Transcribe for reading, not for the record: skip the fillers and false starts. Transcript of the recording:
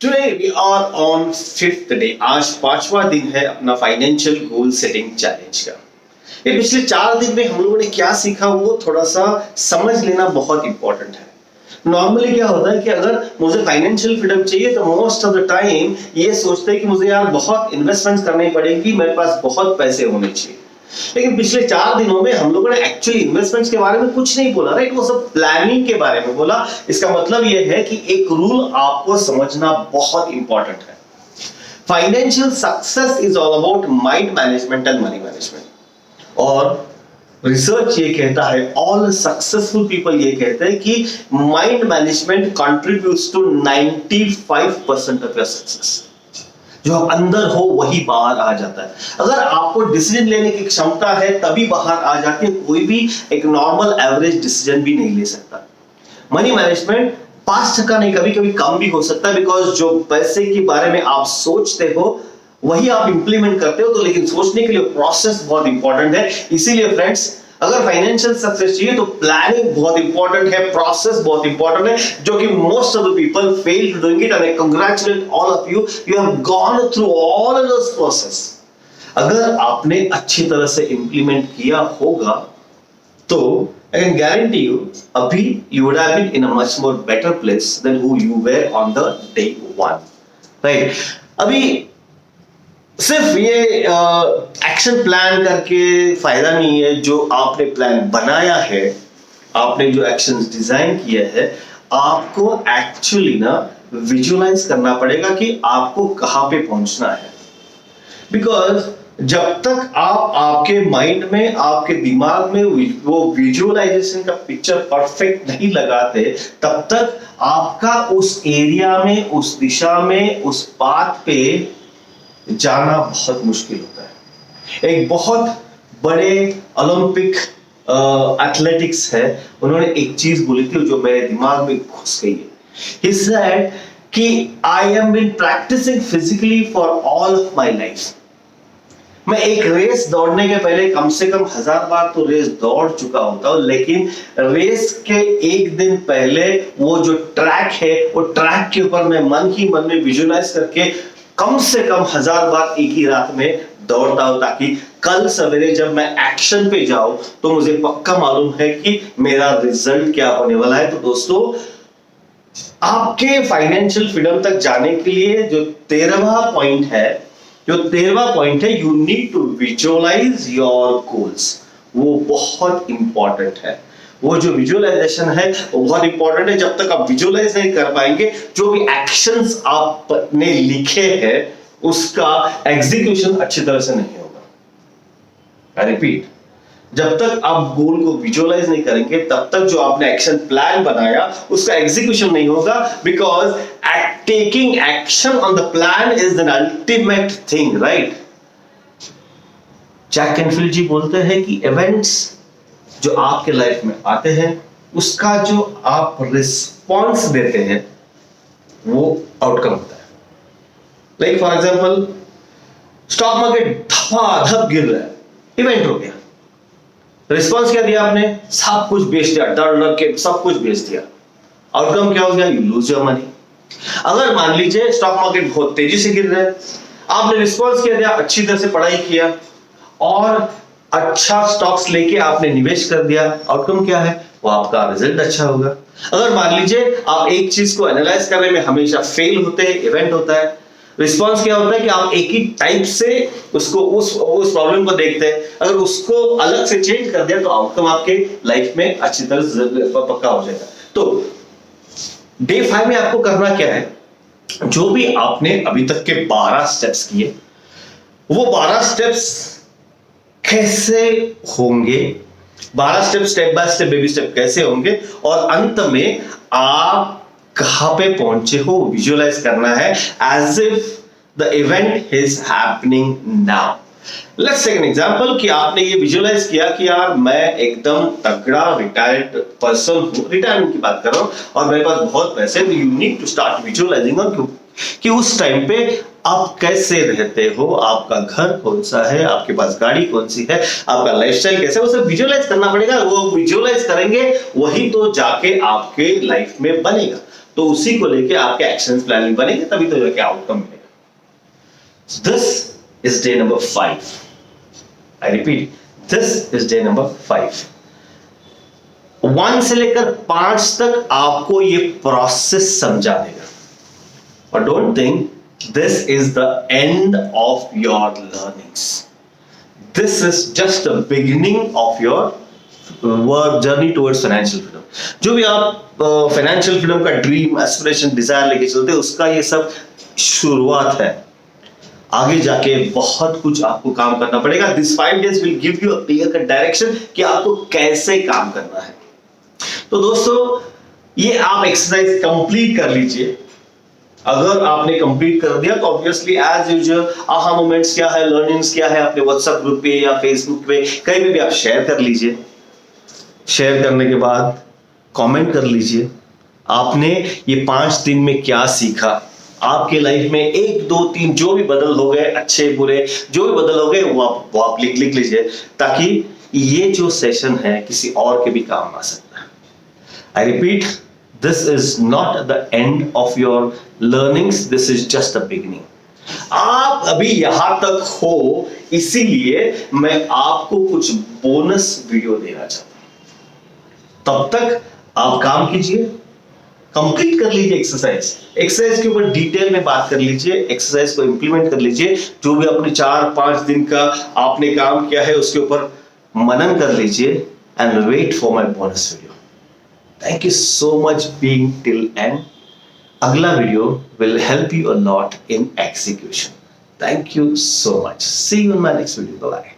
Today we are on fifth day. आज पांचवा दिन है अपना फाइनेंशियल गोल सेटिंग चैलेंज का। ये पिछले 4 दिन में हम लोगों ने क्या सीखा वो थोड़ा सा समझ लेना बहुत इंपॉर्टेंट है। नॉर्मली क्या होता है कि अगर मुझे फाइनेंशियल फ्रीडम चाहिए तो मोस्ट ऑफ द टाइम ये सोचते हैं कि मुझे यार बहुत इन्वेस्टमेंट्स करनी पड़ेगी, मेरे पास बहुत पैसे होने चाहिए। लेकिन पिछले 4 दिनों में हम लोगों ने एक्चुअली इन्वेस्टमेंट्स के बारे में कुछ नहीं बोला, राइट? वो सब प्लानिंग के बारे में बोला। इसका मतलब ये है कि एक रूल आपको समझना बहुत इंपॉर्टेंट है। Financial success is all about mind management and money management. और रिसर्च ये कहता है, ऑल सक्सेसफुल पीपल ये कहते हैं कि mind management contributes to 95% of your success. जो अंदर हो वही बाहर आ जाता है। अगर आपको डिसीजन लेने की क्षमता है तभी बाहर आ जाती है, कोई भी एक नॉर्मल एवरेज डिसीजन भी नहीं ले सकता। मनी मैनेजमेंट 5% नहीं, कभी कभी कम भी हो सकता है, बिकॉज जो पैसे के बारे में आप सोचते हो वही आप इंप्लीमेंट करते हो। तो लेकिन सोचने के लिए प्रोसेस बहुत इंपॉर्टेंट है। इसीलिए फ्रेंड्स, अगर फाइनेंशियल सक्सेस चाहिए तो प्लानिंग बहुत इंपॉर्टेंट है, प्रोसेस बहुत इंपॉर्टेंट है, जो कि most of the people fail to doing it. And I congratulate all of you, you have gone through all of this process. अगर आपने अच्छी तरह से इंप्लीमेंट किया होगा तो आई कैन गारंटी यू अभी you would have been in a much more better place than who you were on the day 1, right? अभी सिर्फ ये एक्शन प्लान करके फायदा नहीं है। जो आपने प्लान बनाया है, आपने जो एक्शंस डिजाइन किया है, आपको एक्चुअली ना विजुअलाइज करना पड़ेगा कि आपको कहां पे पहुंचना है। बिकॉज जब तक आप आपके माइंड में, आपके दिमाग में वो विजुअलाइजेशन का पिक्चर परफेक्ट नहीं लगाते, तब तक आपका उस एरिया में, उस दिशा में, उस पाथ पे जाना बहुत मुश्किल होता है। एक बहुत बड़े ओलंपिक एथलेटिक्स है, उन्होंने एक चीज बोली थी जो मेरे दिमाग में घुस गई है। He said कि I am been practicing physically for all of my life। मैं एक रेस दौड़ने के पहले कम से कम 1000 बार तो रेस दौड़ चुका होता हूं, लेकिन रेस के एक दिन पहले वो जो ट्रैक है, वो ट्रैक के ऊपर मैं मन ही मन में विजुअलाइज करके कम से कम 1000 बार एक ही रात में दौड़ता हूं, ताकि कल सवेरे जब मैं एक्शन पे जाऊं तो मुझे पक्का मालूम है कि मेरा रिजल्ट क्या होने वाला है। तो दोस्तों, आपके फाइनेंशियल फ्रीडम तक जाने के लिए जो 13वां पॉइंट है, you need to visualise your goals. वो बहुत इंपॉर्टेंट है। वो जो विजुअलाइजेशन है वो बहुत इंपॉर्टेंट है। जब तक आप विजुअलाइज नहीं कर पाएंगे, जो भी एक्शंस आपने लिखे हैं उसका एग्जीक्यूशन अच्छी तरह से नहीं होगा। आई रिपीट, जब तक आप गोल को विजुअलाइज नहीं करेंगे तब तक जो आपने एक्शन प्लान बनाया उसका एग्जीक्यूशन नहीं होगा। Because taking action on the plan is an ultimate thing, right? Jack Canfield ji बोलते हैं कि इवेंट्स जो आपके लाइफ में आते हैं, उसका जो आप रिस्पॉन्स देते हैं वो आउटकम होता है। Like for example, stock market धपाधप गिर रहा है, इवेंट हो गया, रिस्पॉन्स क्या दिया आपने? सब कुछ बेच दिया, डर डर के सब कुछ बेच दिया। आउटकम क्या हो गया? You lose your money. अगर मान लीजिए स्टॉक मार्केट बहुत तेजी से गिर रहा है, आपने रिस्पॉन्स क्या दिया? अच्छी तरह से पढ़ाई किया और अच्छा स्टॉक्स लेके आपने निवेश कर दिया। आउटकम क्या है? वो आपका रिजल्ट अच्छा होगा। अगर मान लीजिए आप एक चीज को एनालाइज करने में हमेशा फेल होते हैं, इवेंट होता है। रिस्पॉन्स क्या होता है कि आप एक ही टाइप से उसको उस प्रॉब्लम को देखते हैं। अगर उसको अलग से चेंज कर दिया तो आउटकम आपके लाइफ में अच्छी तरह से पक्का हो जाएगा। तो डे 5 में आपको करना क्या है? जो भी आपने अभी तक के 12 स्टेप्स किए, वो 12 स्टेप्स कैसे होंगे, 12 step by step, baby step कैसे होंगे, और अंत में आप कहां पे पहुंचे हो विजुअलाइज करना है, as if the event is happening now. Let's take an example कि आपने ये विजुअलाइज किया कि यार मैं एकदम तगड़ा रिटायर्ड पर्सन हूं, रिटायरमेंट की बात कर रहा हूं, और मेरे पास बहुत पैसे। You need to start visualising on कि उस टाइम पे आप कैसे रहते हो, आपका घर कौन सा है, आपके पास गाड़ी कौन सी है, आपका लाइफस्टाइल कैसा है, वो सब विजुअलाइज करना पड़ेगा। वो विजुअलाइज करेंगे वही तो जाके आपके लाइफ में बनेगा। तो उसी को लेके आपके एक्शन प्लान भी बनेंगे, तभी तो जाके आउटकम मिलेगा। This is day number 5। I repeat, this is day number 5। 1 से लेकर 5 तक आपको ये प्रोसेस समझा देगा। और don't think this is the end of your learnings. This is just the beginning of your work journey towards financial freedom. जो भी आप फाइनेंशियल फ्रीडम का ड्रीम, एस्पिरेशन, डिजायर लेके चलते हैं, उसका ये सब शुरुआत है। आगे जाके बहुत कुछ आपको काम करना पड़ेगा। This 5 days will give you a clear cut direction कि आपको कैसे काम करना है। तो दोस्तों, ये आप एक्सरसाइज कंप्लीट कर लीजिए। अगर आपने कंप्लीट कर दिया तो ऑब्वियसली एज यूजुअल आहा मोमेंट्स क्या है, लर्निंग्स क्या है, अपने व्हाट्सएप ग्रुप पे या फेसबुक पे कहीं भी आप शेयर कर लीजिए। शेयर करने के बाद कमेंट कर लीजिए आपने ये 5 दिन में क्या सीखा। आपके लाइफ में 1, 2, 3 जो भी बदल हो गए, अच्छे बुरे जो भी बदल हो गए, वो आप लिख लीजिए, ताकि ये जो सेशन है किसी और के भी काम आ सकता है। I repeat, this is not the end of your learnings, this is just the beginning. आप अभी यहां तक हो, इसीलिए मैं आपको कुछ बोनस वीडियो देना चाहता हूं। तब तक आप काम कीजिए, कंप्लीट कर लीजिए एक्सरसाइज के ऊपर डिटेल में बात कर लीजिए, एक्सरसाइज को इंप्लीमेंट कर लीजिए। जो भी अपने 4-5 दिन का आपने काम किया है उसके ऊपर मनन कर लीजिए and wait for my bonus video. Thank you so much being till end. अगला video will help you a lot in execution. Thank you so much. See you in my next video. Bye.